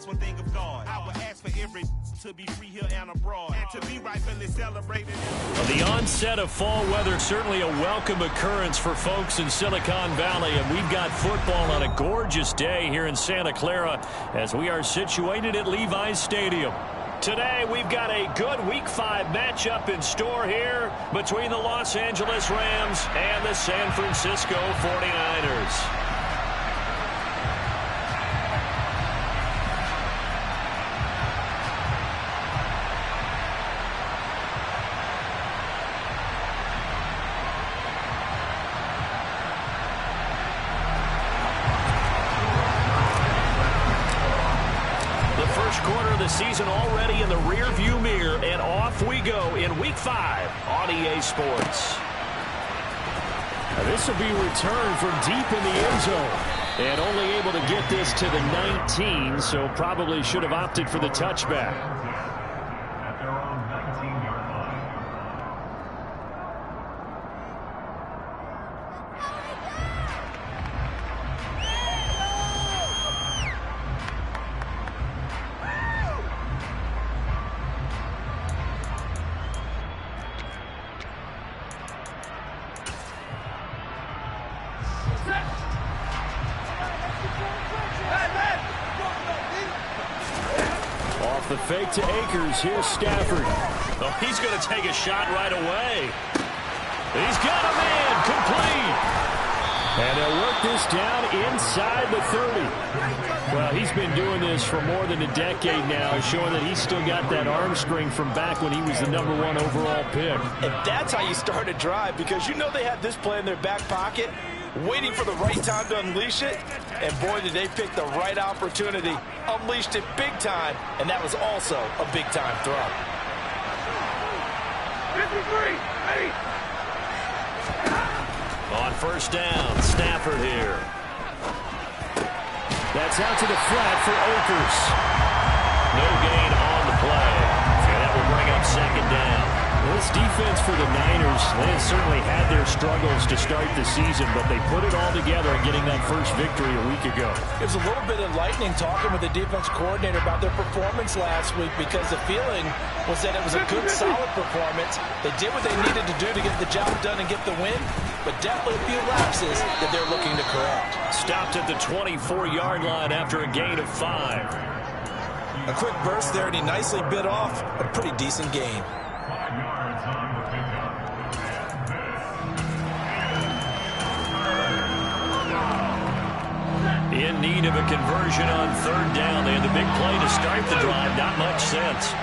ask one thing of God. I would ask for every to be free here and abroad, and to be rightfully celebrated. The onset of fall weather, certainly a welcome occurrence for folks in Silicon Valley, and we've got football on a gorgeous day here in Santa Clara as we are situated at Levi's Stadium. Today, we've got a good Week 5 matchup in store here between the Los Angeles Rams and the San Francisco 49ers. Season already in the rear-view mirror, and off we go in Week 5 on EA Sports. Now this will be returned from deep in the end zone, and only able to get this to the 19, so probably should have opted for the touchback. The fake to Akers. Here's Stafford. Oh, he's going to take a shot right away. He's got a man. Complete. And they'll work this down inside the 30. Well, he's been doing this for more than a decade now, showing that he's still got that arm strength from back when he was the #1 overall pick. And that's how you start a drive, because you know they had this play in their back pocket, waiting for the right time to unleash it. And boy, did they pick the right opportunity. Unleashed it big time, and that was also a big-time throw. 53, 8. On first down, Stafford here. That's out to the flat for Akers. No gain on the play. And that will bring up second down. Well, this defense for the Niners, they have certainly had their struggles to start the season, but they put it all together in getting that first victory a week ago. It was a little bit enlightening talking with the defense coordinator about their performance last week, because the feeling was that it was a good, solid performance. They did what they needed to do to get the job done and get the win, but definitely a few lapses that they're looking to correct. Stopped at the 24-yard line after a gain of 5. A quick burst there, and he nicely bit off a pretty decent gain. In need of a conversion on third down. They had the big play to start the drive. Not much sense.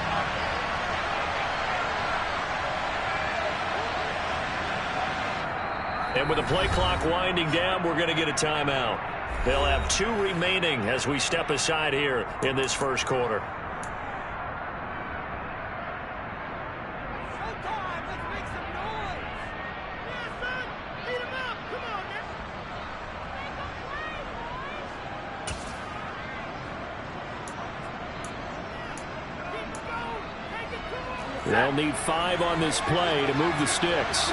And with the play clock winding down, we're going to get a timeout. They'll have 2 remaining as we step aside here in this first quarter. They'll need 5 on this play to move the sticks.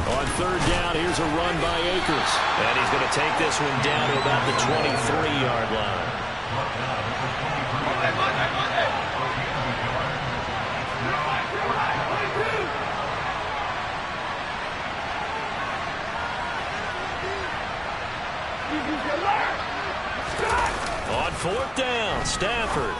On third down, here's a run by Akers. And he's going to take this one down to about the 23-yard line. On fourth down, Stafford.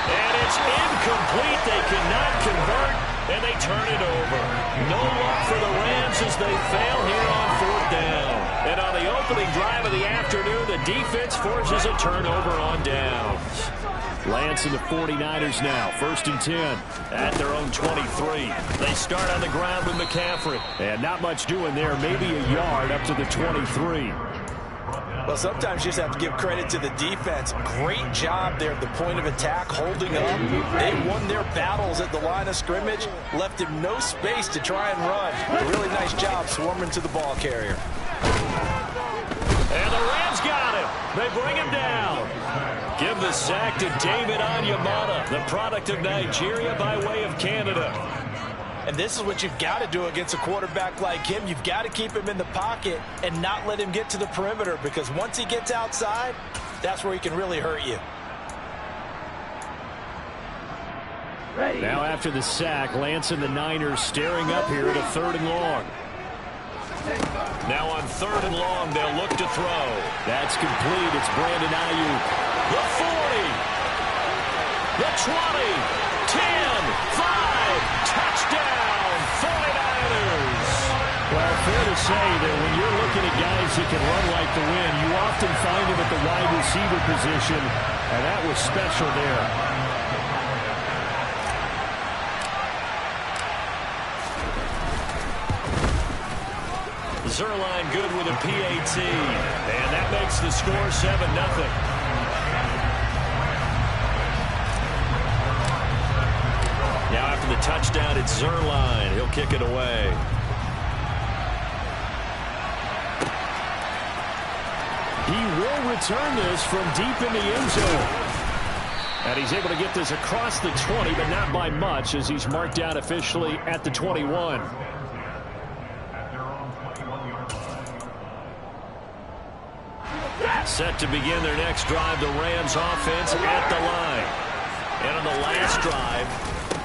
And it's incomplete. They cannot convert, and they turn it over. No luck for the Rams as they fail here on fourth down. And on the opening drive of the afternoon, the defense forces a turnover on downs. Lance and the 49ers now, 1st and 10 at their own 23. They start on the ground with McCaffrey. And not much doing there, maybe a yard up to the 23. Well, sometimes you just have to give credit to the defense. Great job there at the point of attack, holding up. They won their battles at the line of scrimmage, left him no space to try and run. A really nice job swarming to the ball carrier. And the Rams got him. They bring him down. Give the sack to David Onyemata, the product of Nigeria by way of Canada. And this is what you've got to do against a quarterback like him. You've got to keep him in the pocket and not let him get to the perimeter, because once he gets outside, that's where he can really hurt you. Now after the sack, Lance and the Niners staring up here at a 3rd and long. Now on 3rd and long, they'll look to throw. That's complete. It's Brandon Ayuk. The 40. The 20. 10. 5. Touchdown. 49ers. Well, fair to say that when you're looking at guys that can run like the wind, you often find them at the wide receiver position, and that was special there. Zuerlein good with a PAT, and that makes the score 7-0. Now after the touchdown, it's Zuerlein. He'll kick it away. He will return this from deep in the end zone. And he's able to get this across the 20, but not by much, as he's marked down officially at the 21. Set to begin their next drive, the Rams offense at the line. And on the last drive,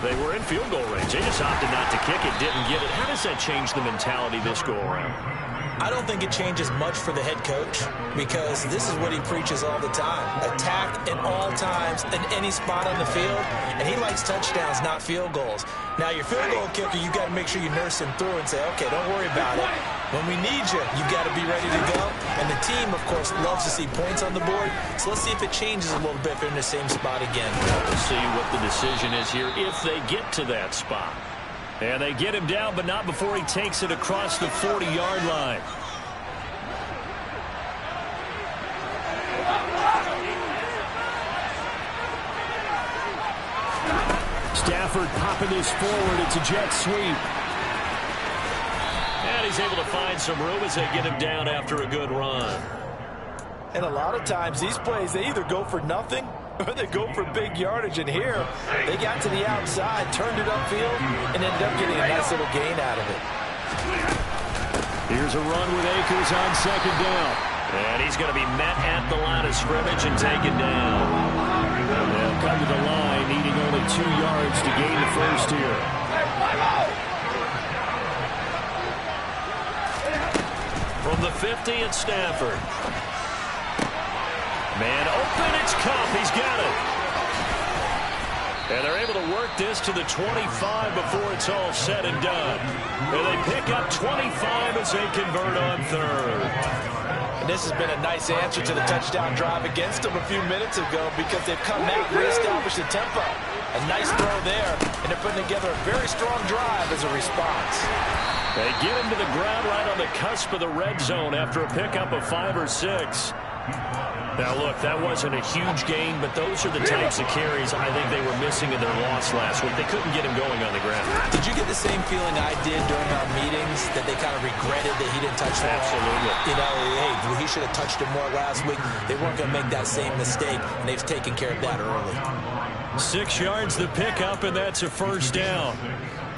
they were in field goal range. They just opted not to kick it, didn't get it. How does that change the mentality this go around? I don't think it changes much for the head coach, because this is what he preaches all the time. Attack at all times in any spot on the field, and he likes touchdowns, not field goals. Now, your field goal kicker, you got to make sure you nurse him through and say, okay, don't worry about it. When we need you, you got to be ready to go. And the team, of course, loves to see points on the board. So let's see if it changes a little bit if they're in the same spot again. We'll see what the decision is here if they get to that spot. And they get him down, but not before he takes it across the 40-yard line. Stafford popping this forward. It's a jet sweep. And he's able to find some room as they get him down after a good run. And a lot of times these plays, they either go for nothing or they go for big yardage. And here, they got to the outside, turned it upfield, and ended up getting a nice little gain out of it. Here's a run with Akers on 2nd down. And he's going to be met at the line of scrimmage and taken down. They'll come to the line, needing only 2 yards to gain the first here. From the 50, it's Stafford. Man open, it's Kupp. He's got it. And they're able to work this to the 25 before it's all said and done. And they pick up 25 as they convert on 3rd. And this has been a nice answer to the touchdown drive against them a few minutes ago, because they've come out and reestablished the tempo. A nice throw there, and they're putting together a very strong drive as a response. They get him to the ground right on the cusp of the red zone after a pickup of 5 or 6. Now, look, that wasn't a huge gain, but those are the types of carries I think they were missing in their loss last week. They couldn't get him going on the ground. Did you get the same feeling I did during our meetings, that they kind of regretted that he didn't touch the ball? Absolutely. You know, hey, he should have touched it more last week. They weren't going to make that same mistake, and they've taken care of that early. 6 yards the pickup, and that's a first down.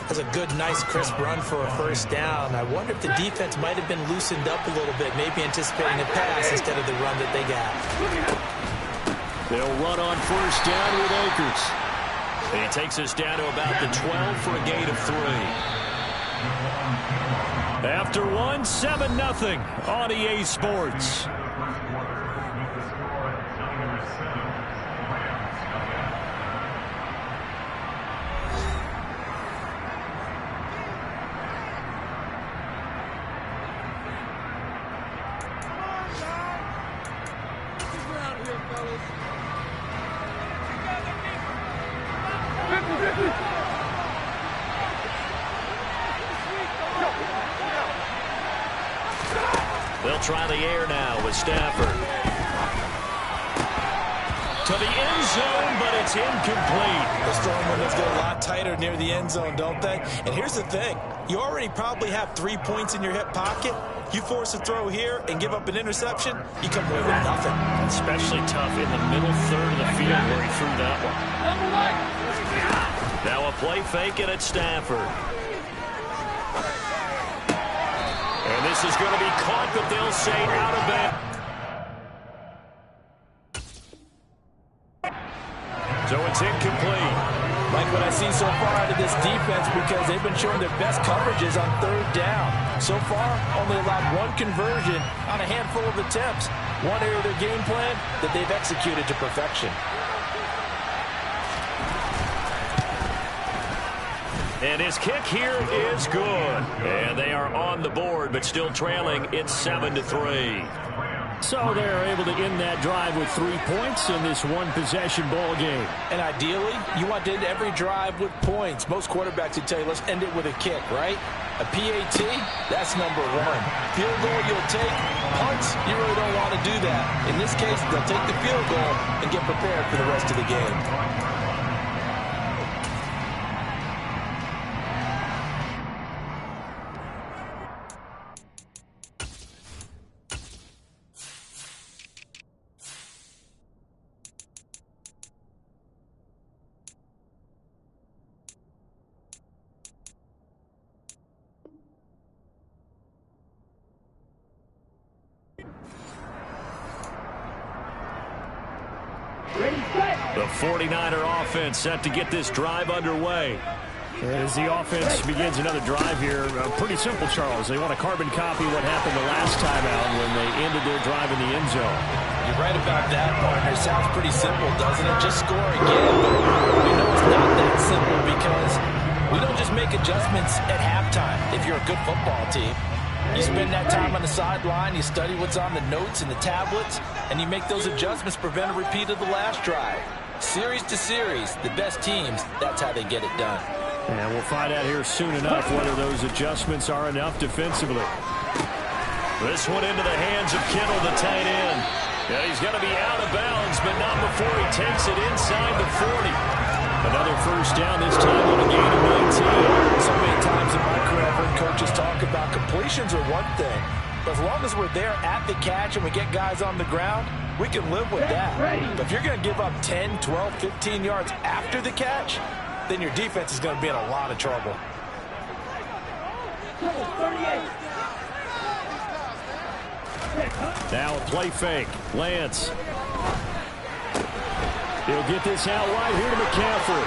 That's a good, nice, crisp run for a first down. I wonder if the defense might have been loosened up a little bit, maybe anticipating a pass instead of the run that they got. They'll run on first down with Akers. And he takes us down to about the 12 for a gain of 3. After 1, 7-0 on EA Sports. They'll try the air now with Stafford. To the end zone, but it's incomplete. Those throwing windows get a lot tighter near the end zone, don't they? And here's the thing. You already probably have 3 points in your hip pocket. You force a throw here and give up an interception, you come away with nothing. Especially tough in the middle third of the field where he threw that one. Now a play fake, and it's Stafford. This is going to be caught, but they'll say out of bounds. So it's incomplete. Like what I see so far out of this defense, because they've been showing their best coverages on third down. So far, only allowed one conversion on a handful of attempts. One area of their game plan that they've executed to perfection. And his kick here is good. And they are on the board, but still trailing. It's 7-3. So they're able to end that drive with 3 points in this one-possession ball game. And ideally, you want to end every drive with points. Most quarterbacks would tell you, let's end it with a kick, right? A PAT, that's number one. Field goal you'll take. Punts, you really don't want to do that. In this case, they'll take the field goal and get prepared for the rest of the game. The 49er offense set to get this drive underway. As the offense begins another drive here, pretty simple, Charles. They want to carbon copy what happened the last time out when they ended their drive in the end zone. You're right about that, partner. It sounds pretty simple, doesn't it? Just score again. But we know it's not that simple because we don't just make adjustments at halftime if you're a good football team. You spend that time on the sideline, you study what's on the notes and the tablets, and you make those adjustments, prevent a repeat of the last drive. Series to series, the best teams, that's how they get it done. And we'll find out here soon enough whether those adjustments are enough defensively. This one into the hands of Kittle, the tight end. Yeah, he's going to be out of bounds, but not before he takes it inside the 40. Another first down, this time on a gain of 19. So many times in my career, I've heard coaches talk about completions are one thing. But as long as we're there at the catch and we get guys on the ground, we can live with that. But if you're going to give up 10, 12, 15 yards after the catch, then your defense is going to be in a lot of trouble. Now a play fake. Lance. He'll get this out wide here to McCaffrey.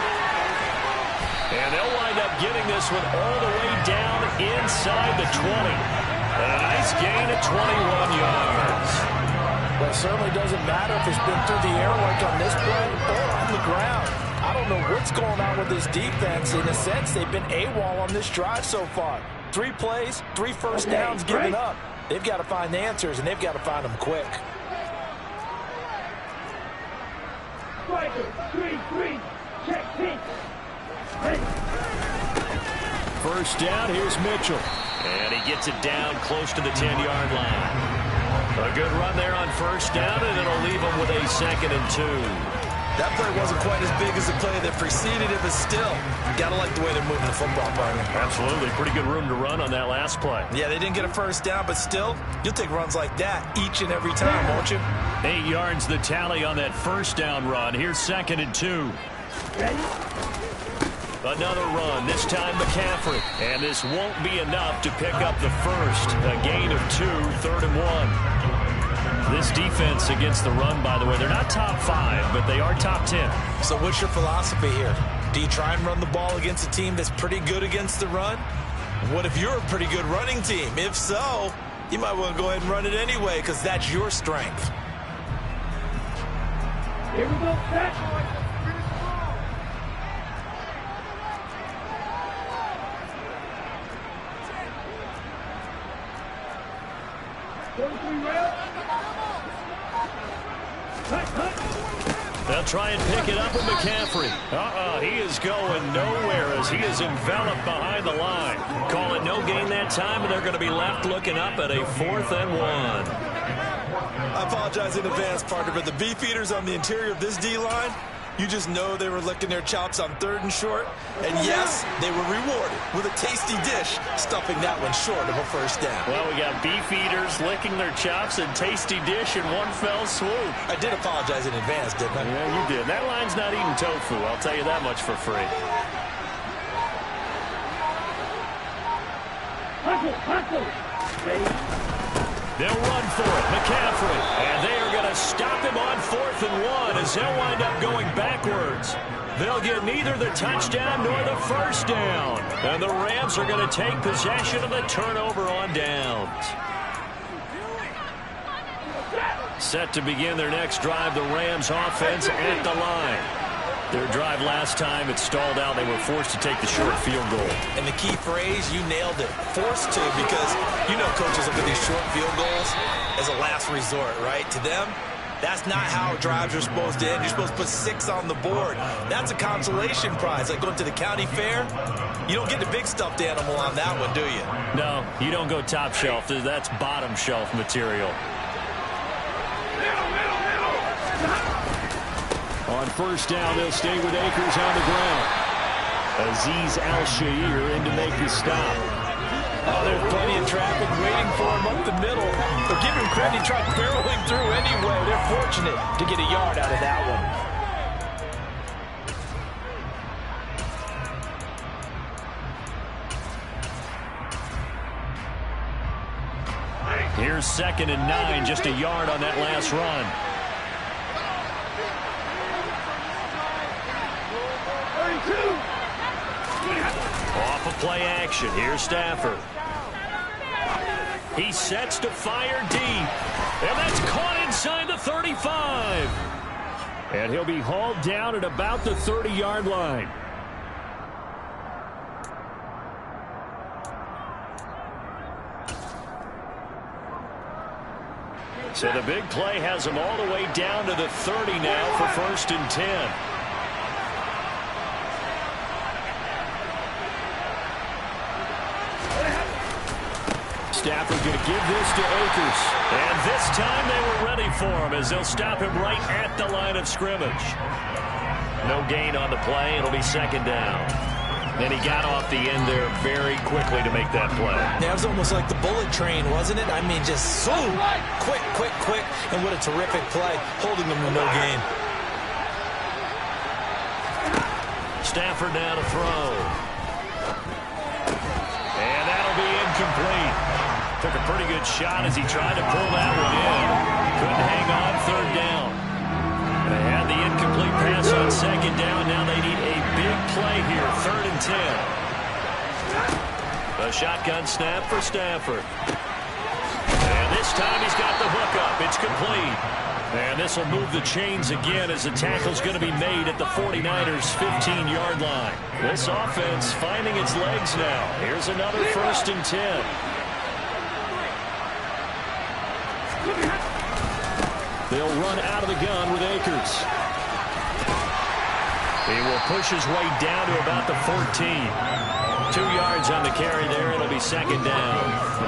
And they'll wind up getting this one all the way down inside the 20. And a nice gain of 21 yards. Well, it certainly doesn't matter if it's been through the air like on this play or on the ground. I don't know what's going on with this defense. In a sense, they've been AWOL on this drive so far. 3 plays, 3 first downs given up. They've got to find the answers, and they've got to find them quick. First down, here's Mitchell. And he gets it down close to the 10-yard line. A good run there on first down, and it'll leave him with a 2nd and 2. That play wasn't quite as big as the play that preceded it, but still, you got to like the way they're moving the football, partner. Absolutely. Pretty good room to run on that last play. Yeah, they didn't get a first down, but still, you'll take runs like that each and every time, won't you? 8 yards the tally on that first down run. Here's 2nd and 2. Another run, this time McCaffrey. And this won't be enough to pick up the first. A gain of 2, 3rd and 1. This defense against the run, by the way, they're not top 5, but they are top 10. So what's your philosophy here? Do you try and run the ball against a team that's pretty good against the run? What if you're a pretty good running team? If so, you might want to go ahead and run it anyway because that's your strength. Here we go, set. They'll try and pick it up with McCaffrey. He is going nowhere as he is enveloped behind the line. Call it no gain that time, and they're going to be left looking up at a 4th and 1. I apologize in advance, partner, but the beefeaters on the interior of this D-line, you just know they were licking their chops on 3rd and short. And yes, they were rewarded with a tasty dish, stuffing that one short of a first down. Well, we got beef eaters licking their chops and tasty dish in one fell swoop. I did apologize in advance, didn't I? Yeah, you did. That line's not eating tofu, I'll tell you that much for free. They'll run for it. McCaffrey. And they are going to stop him on 4th and 1 as they'll wind up going backwards. They'll get neither the touchdown nor the first down. And the Rams are going to take possession of the turnover on downs. Set to begin their next drive, the Rams offense at the line. Their drive last time, it stalled out. They were forced to take the short field goal. And the key phrase, you nailed it. Forced to, because you know coaches look at these short field goals as a last resort, right? To them, that's not how drives are supposed to end. You're supposed to put 6 on the board. That's a consolation prize. Like going to the county fair, you don't get the big stuffed animal on that one, do you? No, you don't go top shelf. That's bottom shelf material. On first down, they'll stay with Akers on the ground. Azeez Al-Shaair in to make the stop. Oh, there's plenty of traffic waiting for him up the middle. But give him credit, he tried barreling through anyway. They're fortunate to get a yard out of that one. Here's 2nd and 9, just a yard on that last run. Off of play action. Here's Stafford. He sets to fire deep. And that's caught inside the 35. And he'll be hauled down at about the 30-yard line. So the big play has him all the way down to the 30 now for 1st and 10. Stafford going to give this to Akers. And this time they were ready for him as they'll stop him right at the line of scrimmage. No gain on the play. It'll be 2nd down. And he got off the end there very quickly to make that play. Yeah, it was almost like the bullet train, wasn't it? I mean, just so quick. And what a terrific play, holding them to no gain. Stafford now to throw. And that'll be incomplete. Took a pretty good shot as he tried to pull that one in. Couldn't hang on 3rd down. They had the incomplete pass on 2nd down. Now they need a big play here. 3rd and 10. A shotgun snap for Stafford. And this time he's got the hook up. It's complete. And this will move the chains again as the tackle's going to be made at the 49ers' 15-yard line. This offense finding its legs now. Here's another 1st and 10. They'll run out of the gun with Akers. He will push his way down to about the 14. 2 yards on the carry there. It'll be 2nd down.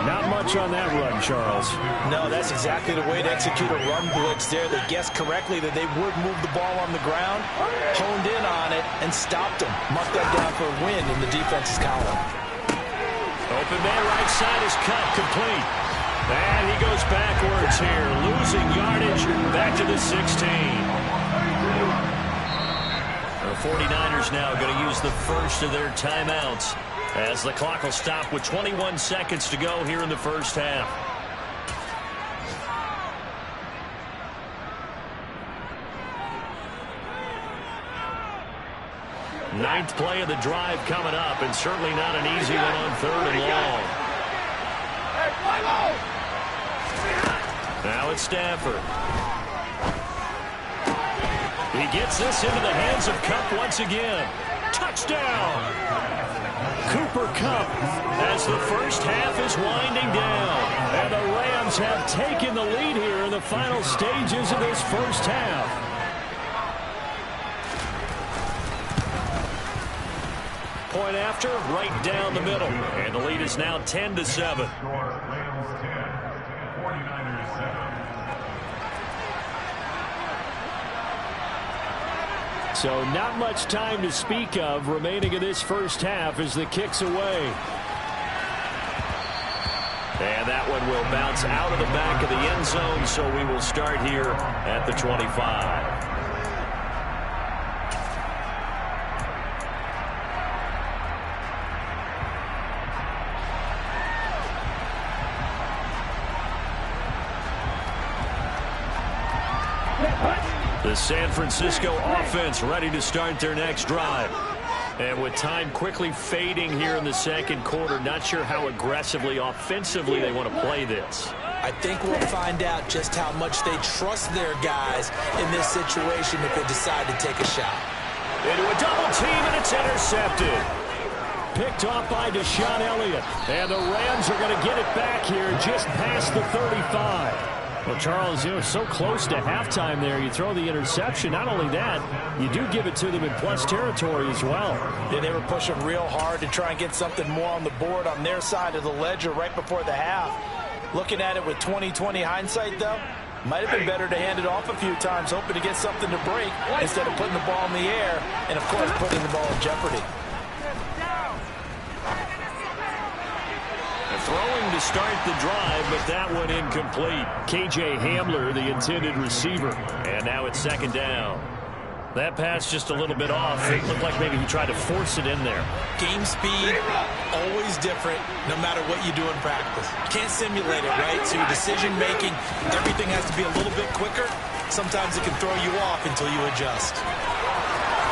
Not much on that run, Charles. No, that's exactly the way to execute a run blitz there. They guessed correctly that they would move the ball on the ground, honed in on it, and stopped them. Marked that down for a win in the defense's column. Open man right side is cut, complete. And he goes backwards here, losing yardage back to the 16. The 49ers now going to use the first of their timeouts as the clock will stop with 21 seconds to go here in the first half. Ninth play of the drive coming up, and certainly not an easy one on 3rd and long. Now it's Stafford. He gets this into the hands of Kupp once again. Touchdown! Cooper Kupp as the first half is winding down. And the Rams have taken the lead here in the final stages of this first half. Point after, right down the middle. And the lead is now 10-7. So not much time to speak of remaining in this first half as the kick's away. And that one will bounce out of the back of the end zone, so we will start here at the 25. The San Francisco offense ready to start their next drive. And with time quickly fading here in the second quarter, not sure how aggressively, offensively they want to play this. I think we'll find out just how much they trust their guys in this situation if they decide to take a shot. Into a double team, and it's intercepted. Picked off by Deshaun Elliott. And the Rams are going to get it back here just past the 35. Well, Charles, you were so close to halftime there. You throw the interception. Not only that, you do give it to them in plus territory as well. Yeah, they were pushing real hard to try and get something more on the board on their side of the ledger right before the half. Looking at it with 20/20 hindsight, though, might have been better to hand it off a few times, hoping to get something to break instead of putting the ball in the air and, of course, putting the ball in jeopardy. Throwing to start the drive, but that one incomplete. KJ Hamler, the intended receiver. And now it's second down. That pass just a little bit off. It looked like maybe he tried to force it in there. Game speed, always different, no matter what you do in practice. You can't simulate it, right? So your decision-making, everything has to be a little bit quicker. Sometimes it can throw you off until you adjust.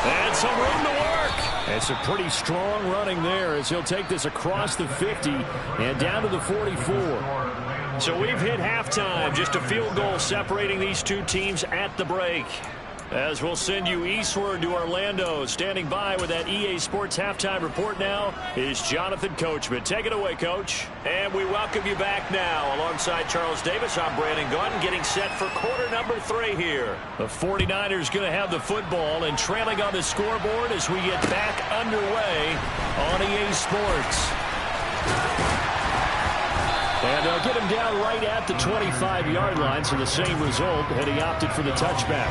And some room to work. It's a pretty strong running there as he'll take this across the 50 and down to the 44. So we've hit halftime. Just a field goal separating these two teams at the break. As we'll send you eastward to Orlando. Standing by with that EA Sports halftime report now is Jonathan Coachman. Take it away, Coach. And we welcome you back now. Alongside Charles Davis, I'm Brandon Gaudin, getting set for quarter number 3 here. The 49ers going to have the football and trailing on the scoreboard as we get back underway on EA Sports. And they'll get him down right at the 25-yard line, so the same result, and he opted for the touchback.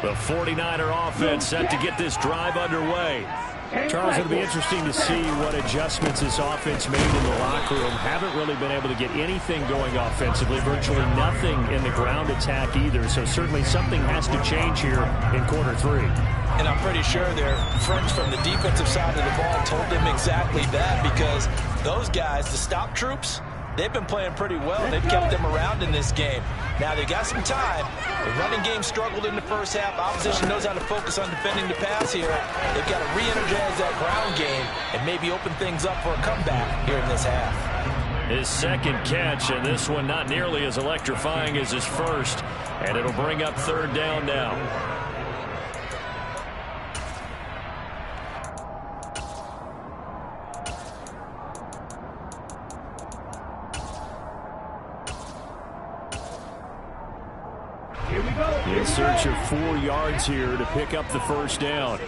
The 49er offense set to get this drive underway. Charles, it'll be interesting to see what adjustments this offense made in the locker room. Haven't really been able to get anything going offensively, virtually nothing in the ground attack either. So certainly something has to change here in quarter 3. And I'm pretty sure their friends from the defensive side of the ball told them exactly that, because those guys, the stop troops, they've been playing pretty well. They've kept them around in this game. Now, they've got some time. The running game struggled in the first half. Opposition knows how to focus on defending the pass here. They've got to re-energize that ground game and maybe open things up for a comeback here in this half. His second catch, and this one not nearly as electrifying as his first. And it'll bring up third down now. In search of 4 yards here to pick up the first down.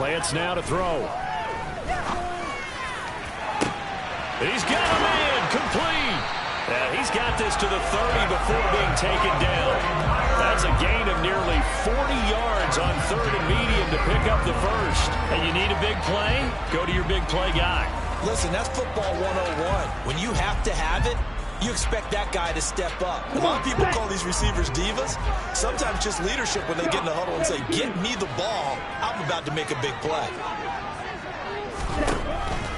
Lance now to throw. He's got a man complete. He's got this to the 30 before being taken down. That's a gain of nearly 40 yards on third and medium to pick up the first. And you need a big play? Go to your big play guy. Listen, that's football 101. When you have to have it, you expect that guy to step up. A lot of people call these receivers divas. Sometimes just leadership when they get in the huddle and say, get me the ball. I'm about to make a big play.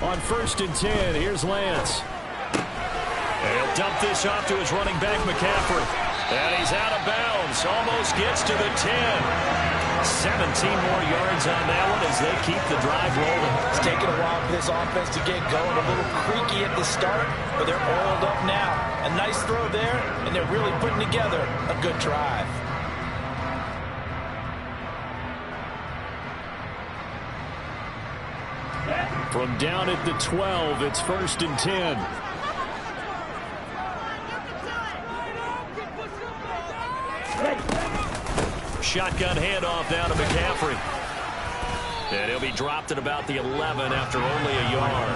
On 1st and 10, here's Lance. And he'll dump this off to his running back, McCaffrey. And he's out of bounds. Almost gets to the 10. 17 more yards on that one as they keep the drive rolling. It's taken a while for this offense to get going. A little creaky at the start, but they're oiled up now. A nice throw there, and they're really putting together a good drive. From down at the 12, it's 1st and 10. Shotgun handoff down to McCaffrey. And he'll be dropped at about the 11 after only a yard.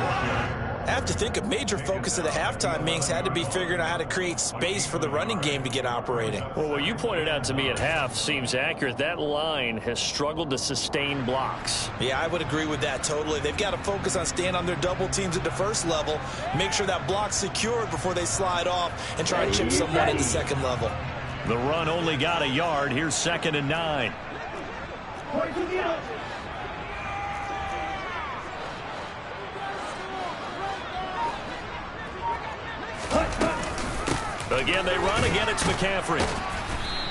I have to think a major focus of the halftime meetings had to be figuring out how to create space for the running game to get operating. Well, what you pointed out to me at half seems accurate. That line has struggled to sustain blocks. Yeah, I would agree with that totally. They've got to focus on staying on their double teams at the first level, make sure that block's secured before they slide off and try and chip someone at the second level. The run only got a yard. Here's 2nd and 9. Again, they run. Again, it's McCaffrey.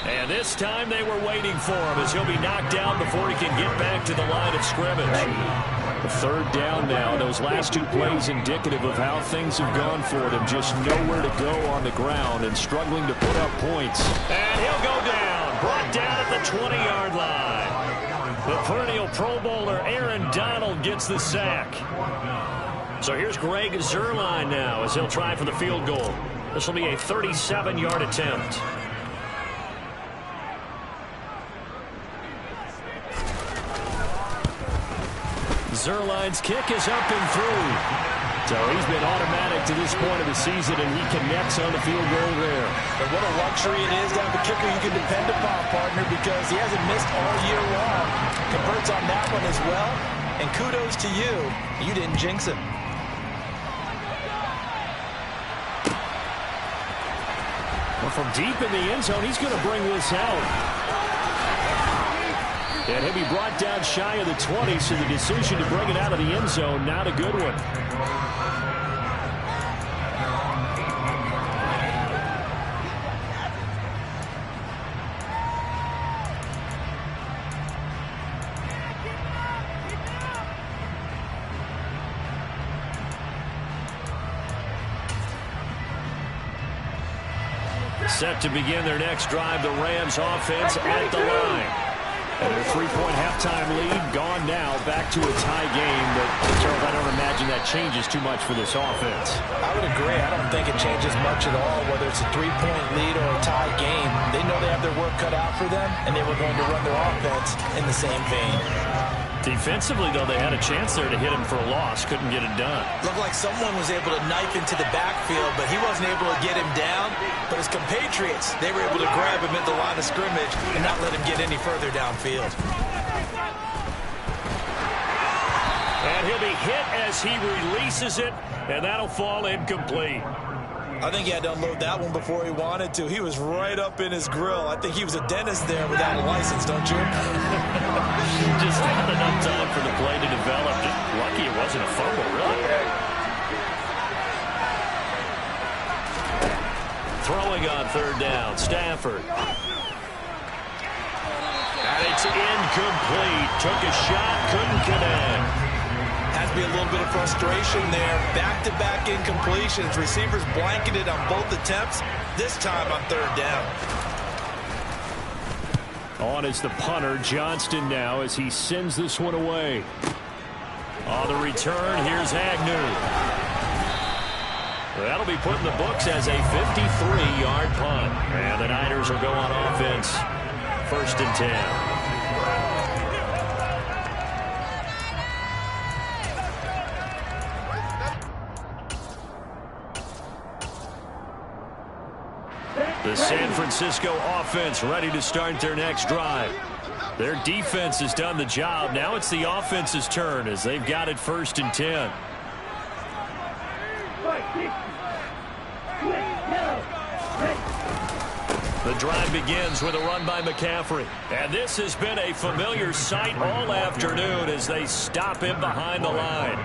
And this time they were waiting for him as he'll be knocked down before he can get back to the line of scrimmage. A third down now. Those last two plays indicative of how things have gone for them. Just nowhere to go on the ground and struggling to put up points. And he'll go down. Brought down at the 20-yard line. The perennial Pro Bowler Aaron Donald gets the sack. So here's Greg Zuerlein now as he'll try for the field goal. This will be a 37-yard attempt. Zuerlein's kick is up and through. So he's been automatic to this point of the season, and he connects on the field goal there. And what a luxury it is to have a kicker you can depend upon, partner, because he hasn't missed all year long. Converts on that one as well, and kudos to you. You didn't jinx him. Well, from deep in the end zone, he's going to bring this out. And he'll be brought down shy of the 20, so the decision to bring it out of the end zone, not a good one. Set to begin their next drive, the Rams offense at the line. And their 3-point halftime lead gone now, back to a tie game. But, Charles, I don't imagine that changes too much for this offense. I would agree. I don't think it changes much at all, whether it's a 3-point lead or a tie game. They know they have their work cut out for them, and they were going to run their offense in the same vein. Defensively, though, they had a chance there to hit him for a loss. Couldn't get it done. Looked like someone was able to knife into the backfield, but he wasn't able to get him down. But his compatriots, they were able to grab him at the line of scrimmage and not let him get any further downfield. And he'll be hit as he releases it, and that'll fall incomplete. I think he had to unload that one before he wanted to. He was right up in his grill. I think he was a dentist there without a license, don't you? Just not enough time for the play to develop. Just lucky it wasn't a fumble, really. Throwing on third down, Stafford. And it's incomplete. Took a shot, couldn't connect. Has to be a little bit of frustration there. Back-to-back incompletions. Receivers blanketed on both attempts, this time on third down. On is the punter, Johnston now, as he sends this one away. On the return, here's Agnew. That'll be put in the books as a 53-yard punt. And the Niners will go on offense. 1st and 10. The San Francisco offense ready to start their next drive. Their defense has done the job. Now it's the offense's turn as they've got it 1st and 10. The drive begins with a run by McCaffrey. And this has been a familiar sight all afternoon as they stop him behind the line.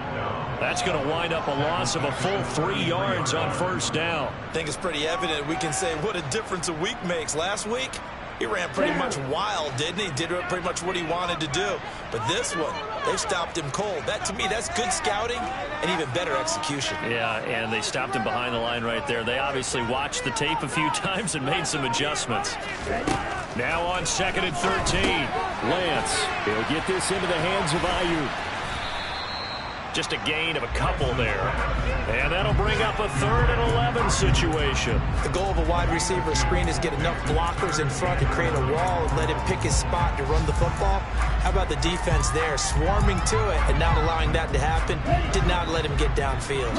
That's going to wind up a loss of a full 3 yards on 1st down. I think it's pretty evident. We can say what a difference a week makes. Last week, he ran pretty much wild, didn't he? Did pretty much what he wanted to do. But this one, they've stopped him cold. That, to me, that's good scouting and even better execution. Yeah, and they stopped him behind the line right there. They obviously watched the tape a few times and made some adjustments. Now on 2nd and 13. Lance, he'll get this into the hands of Ayuk. Just a gain of a couple there. And that'll bring up a 3rd and 11 situation. The goal of a wide receiver screen is get enough blockers in front to create a wall and let him pick his spot to run the football. How about the defense there, swarming to it and not allowing that to happen? Did not let him get downfield.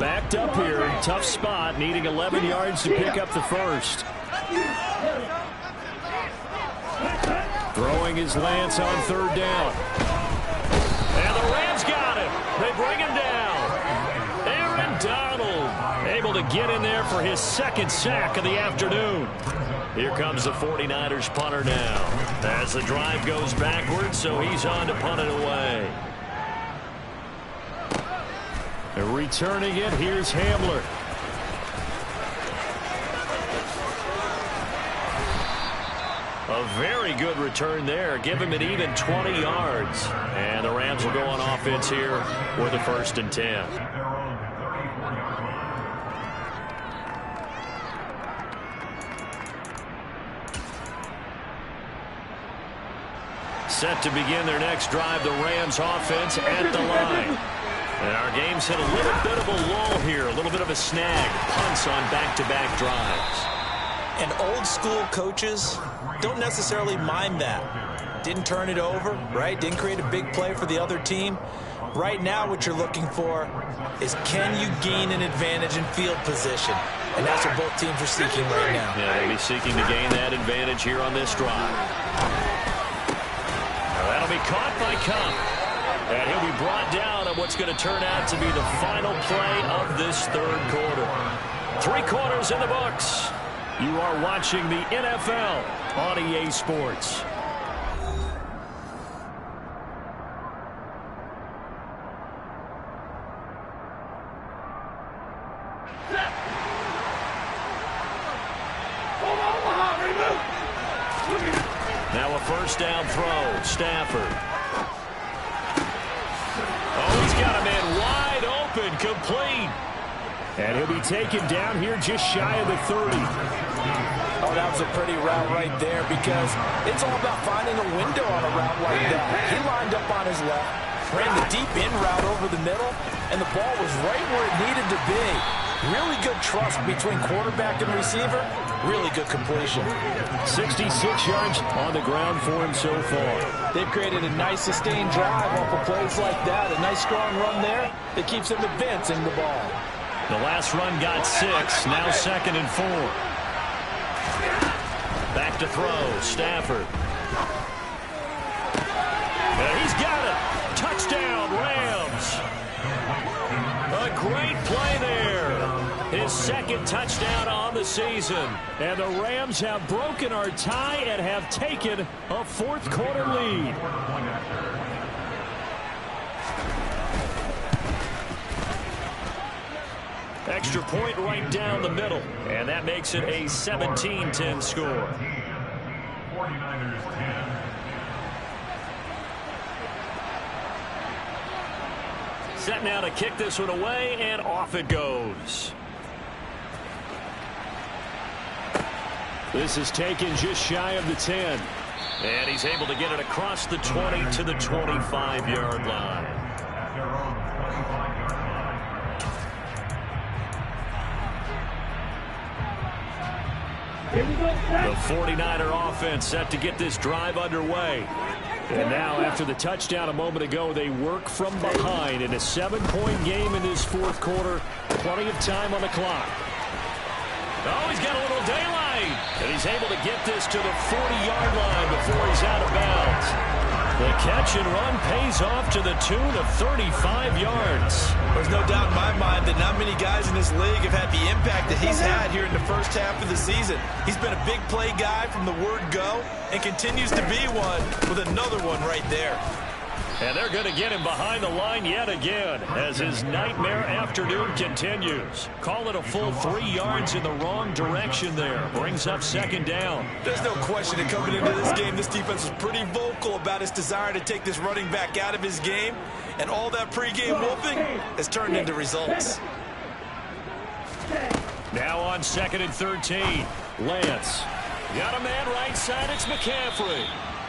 Backed up here, tough spot, needing 11 yards to pick up the 1st. Throwing his Lance on 3rd down. And the Rams got him. They bring him down. Aaron Donald able to get in there for his 2nd sack of the afternoon. Here comes the 49ers punter now. As the drive goes backwards, so he's on to punt it away. And returning it, here's Hamler. A very good return there. Give him an even 20 yards. And the Rams will go on offense here with a 1st and 10. Set to begin their next drive, the Rams offense at the line. And our game's hit a little bit of a lull here, a little bit of a snag. Punts on back-to-back drives. And old-school coaches don't necessarily mind that. Didn't turn it over, right? Didn't create a big play for the other team. Right now what you're looking for is, can you gain an advantage in field position? And that's what both teams are seeking right now. Yeah, they'll be seeking to gain that advantage here on this drive. That'll be caught by Kupp. And he'll be brought down on what's going to turn out to be the final play of this 3rd quarter. 3 quarters in the books. You are watching the NFL on EA Sports. Now a 1st down throw. Stafford. Oh, he's got a man wide open, complete. And he'll be taken down here just shy of the 30. Oh, that was a pretty route right there, because it's all about finding a window on a route like that. He lined up on his left, ran the deep in route over the middle, and the ball was right where it needed to be. Really good trust between quarterback and receiver. Really good completion. 66 yards on the ground for him so far. They've created a nice sustained drive off of plays like that. A nice strong run there that keeps them advancing the ball. The last run got 6. Now 2nd and 4. Back to throw. Stafford. He's got it. Touchdown, Rams. A great play there. His 2nd touchdown on the season. And the Rams have broken our tie and have taken a 4th quarter lead. Extra point right down the middle. And that makes it a 17-10 score. 49ers 10. Set now to kick this one away, and off it goes. This is taken just shy of the 10. And he's able to get it across the 20 to the 25-yard line. At their own 25-yard line. The 49er offense set to get this drive underway. And now, after the touchdown a moment ago, they work from behind in a 7-point game in this 4th quarter. Plenty of time on the clock. Oh, he's got a little daylight. And he's able to get this to the 40-yard line before he's out of bounds. The catch and run pays off to the tune of 35 yards. There's no doubt in my mind that not many guys in this league have had the impact that he's had here in the first half of the season. He's been a big play guy from the word go and continues to be one with another one right there. And they're going to get him behind the line yet again as his nightmare afternoon continues. Call it a full 3 yards in the wrong direction there. Brings up 2nd down. There's no question that coming into this game, this defense was pretty vocal about its desire to take this running back out of his game. And all that pregame wolfing has turned into results. Now on 2nd and 13. Lance. Got a man right side. It's McCaffrey.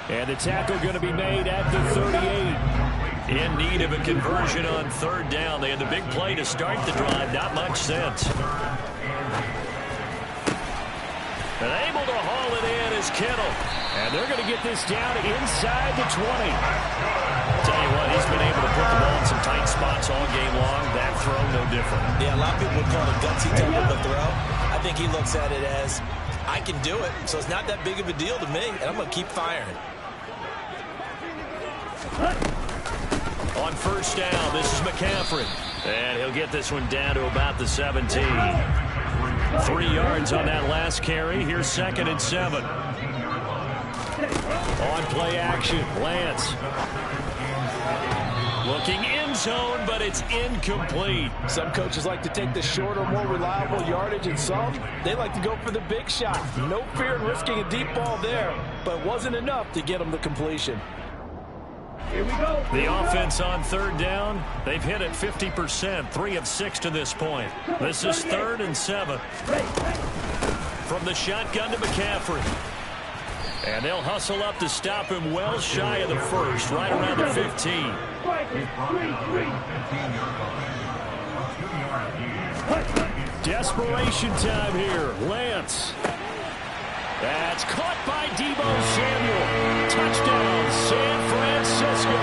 And the tackle going to be made at the 38. In need of a conversion on 3rd down. They had the big play to start the drive. Not much sense. And able to haul it in is Kittle. And they're going to get this down inside the 20. I'll tell you what, he's been able to put the ball in some tight spots all game long. That throw, no different. Yeah, a lot of people would call it a gutsy type of a throw. I think he looks at it as, I can do it, so it's not that big of a deal to me, and I'm going to keep firing. On 1st down, this is McCaffrey. And he'll get this one down to about the 17. 3 yards on that last carry. Here's 2nd and 7. On play action, Lance. Looking end zone, but it's incomplete. Some coaches like to take the shorter, more reliable yardage, and some, they like to go for the big shot. No fear in risking a deep ball there, but it wasn't enough to get them the completion. Here we go. The offense on third down, they've hit it 50%, 3 of 6 to this point. This is 3rd and 7. From the shotgun to McCaffrey. And they'll hustle up to stop him well shy of the first, right around the 15. Desperation time here. Lance. That's caught by Deebo Samuel. Touchdown, San Francisco.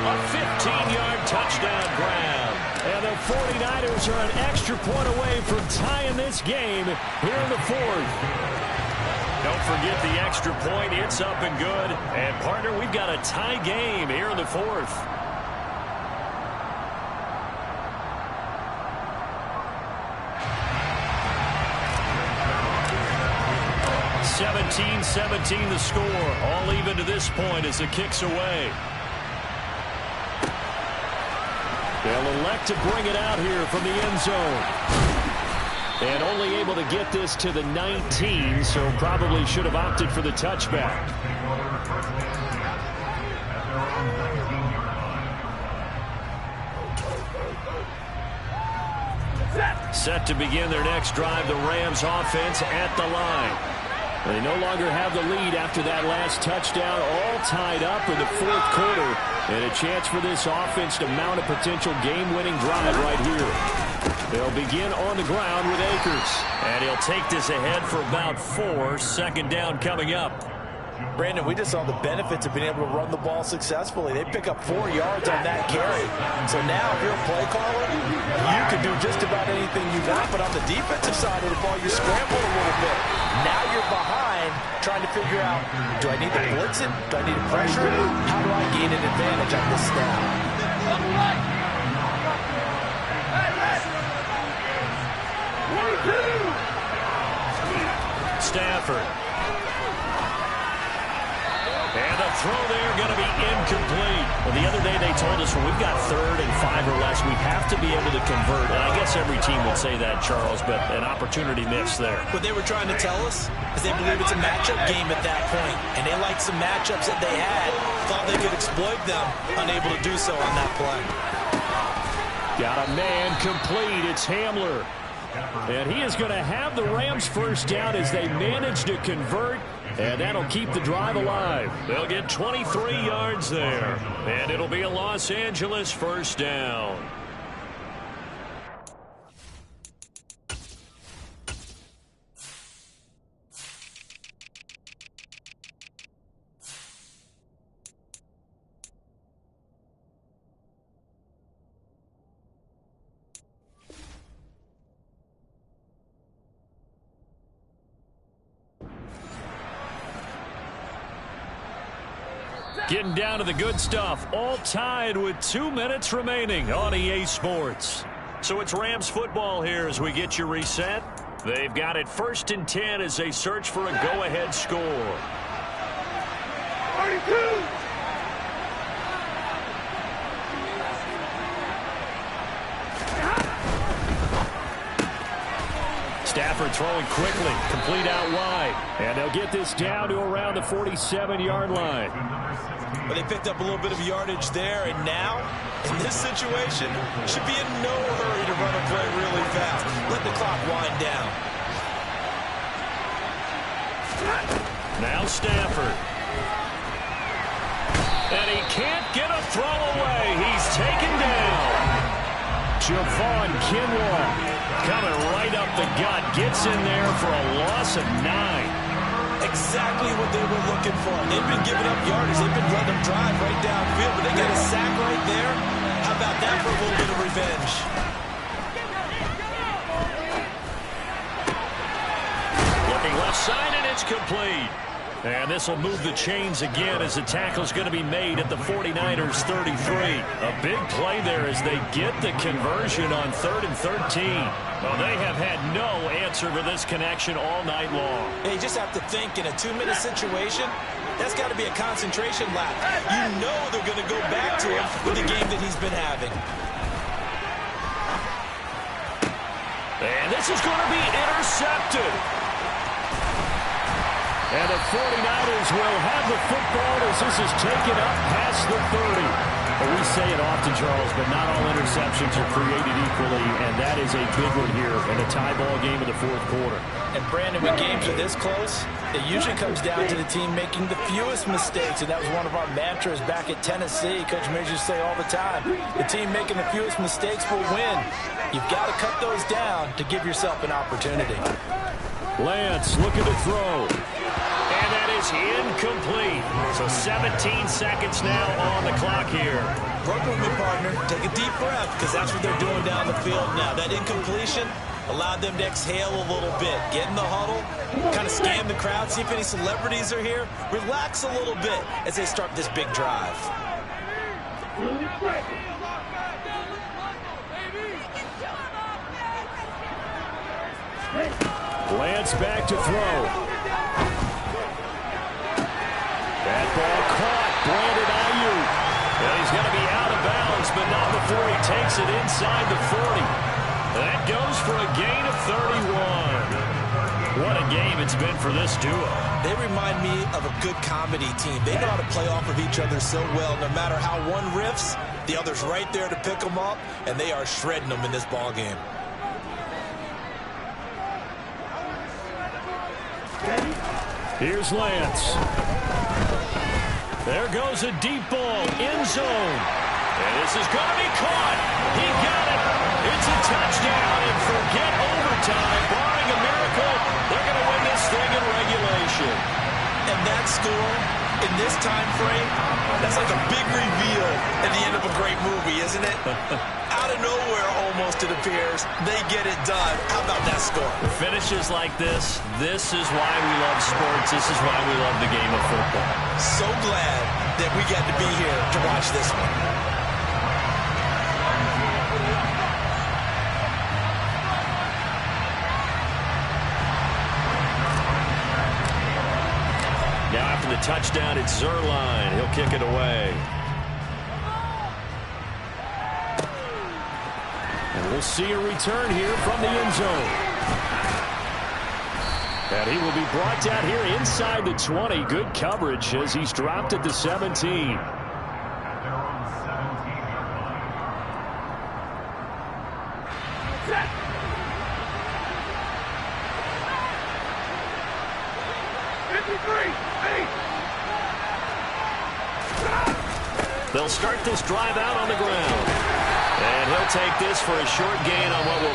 A 15-yard touchdown grab. And the 49ers are an extra point away from tying this game here in the 4th. Don't forget the extra point. It's up and good. And, partner, we've got a tie game here in the 4th. 17-17 the score. All even to this point as the kick's away. They'll elect to bring it out here from the end zone. And only able to get this to the 19, so probably should have opted for the touchback. Set to begin their next drive, the Rams offense at the line. They no longer have the lead after that last touchdown, all tied up in the 4th quarter. And a chance for this offense to mount a potential game-winning drive right here. They'll begin on the ground with Akers. And he'll take this ahead for about 4. 2nd down coming up. Brandon, we just saw the benefits of being able to run the ball successfully. They pick up 4 yards on that carry. So now if you're a play caller, you can do just about anything you want. But on the defensive side of the ball, you're scrambling a little bit. Now you're behind trying to figure out, do I need to blitz it? Do I need to pressure it? How do I gain an advantage on this snap? Stafford. And the throw there going to be incomplete. Well, the other day they told us when we've got 3rd and 5 or less, we have to be able to convert. And I guess every team would say that, Charles, but an opportunity missed there. What they were trying to tell us is they believe it's a matchup game at that point. And they liked some matchups that they had, thought they could exploit them, unable to do so on that play. Got a man complete. It's Hamler. And he is going to have the Rams first down as they manage to convert. And that'll keep the drive alive. They'll get 23 yards there. And it'll be a Los Angeles first down. Getting down to the good stuff, all tied with 2 minutes remaining on EA Sports. So it's Rams football here as we get you reset. They've got it 1st and 10 as they search for a go-ahead score. 32. Stafford throwing quickly, complete out wide. And they'll get this down to around the 47-yard line. But they picked up a little bit of yardage there, and now, in this situation, should be in no hurry to run a play really fast. Let the clock wind down. Now Stafford. And he can't get a throw away. He's taken down. Javon Kinlaw coming right up the gut. Gets in there for a loss of 9. Exactly what they were looking for. They've been giving up yardage. They've been letting them drive right downfield, but they got a sack right there. How about that for a little bit of revenge? Looking left side, and it's complete. And this will move the chains again as the tackle's going to be made at the 49ers 33. A big play there as they get the conversion on 3rd and 13. Well, they have had no answer for this connection all night long. They just have to think in a 2-minute situation, That's got to be a concentration lap. You know they're going to go back to him with the game that he's been having. And this is going to be intercepted. And the 49ers will have the football as this is taken up past the 30. Well, we say it often, Charles, but not all interceptions are created equally, and that is a big one here in a tie ball game in the fourth quarter. And, Brandon, when games are this close, it usually comes down to the team making the fewest mistakes, and that was one of our mantras back at Tennessee. Coach Mears used to say all the time, the team making the fewest mistakes will win. You've got to cut those down to give yourself an opportunity. Lance looking to throw. And that is incomplete. So 17 seconds now on the clock here. Work with me, partner. Take a deep breath, because that's what they're doing down the field now. That incompletion allowed them to exhale a little bit. Get in the huddle, kind of scan the crowd, see if any celebrities are here. Relax a little bit as they start this big drive. Lance back to throw. That ball caught. Brandon Ayuk. And he's going to be out of bounds, but not before he takes it inside the 40. That goes for a gain of 31. What a game it's been for this duo. They remind me of a good comedy team. They know how to play off of each other so well. No matter how one riffs, the other's right there to pick them up, and they are shredding them in this ball game. Here's Lance. There goes a deep ball, end zone. And this is going to be caught. He got it. It's a touchdown, and forget overtime. Barring a miracle, they're going to win this thing in regulation. And that score, in this time frame, that's like a big reveal at the end of a great movie, isn't it? Out of nowhere, almost, it appears, they get it done. How about that score? Finishes like this is why we love sports. This is why we love the game of football. So glad that we got to be here to watch this one. Now after the touchdown, it's Zuerlein. He'll kick it away. And we'll see a return here from the end zone. And he will be brought down here inside the 20. Good coverage as he's dropped at the 17. They'll start this drive out on the ground. And he'll take this for a short gain on what will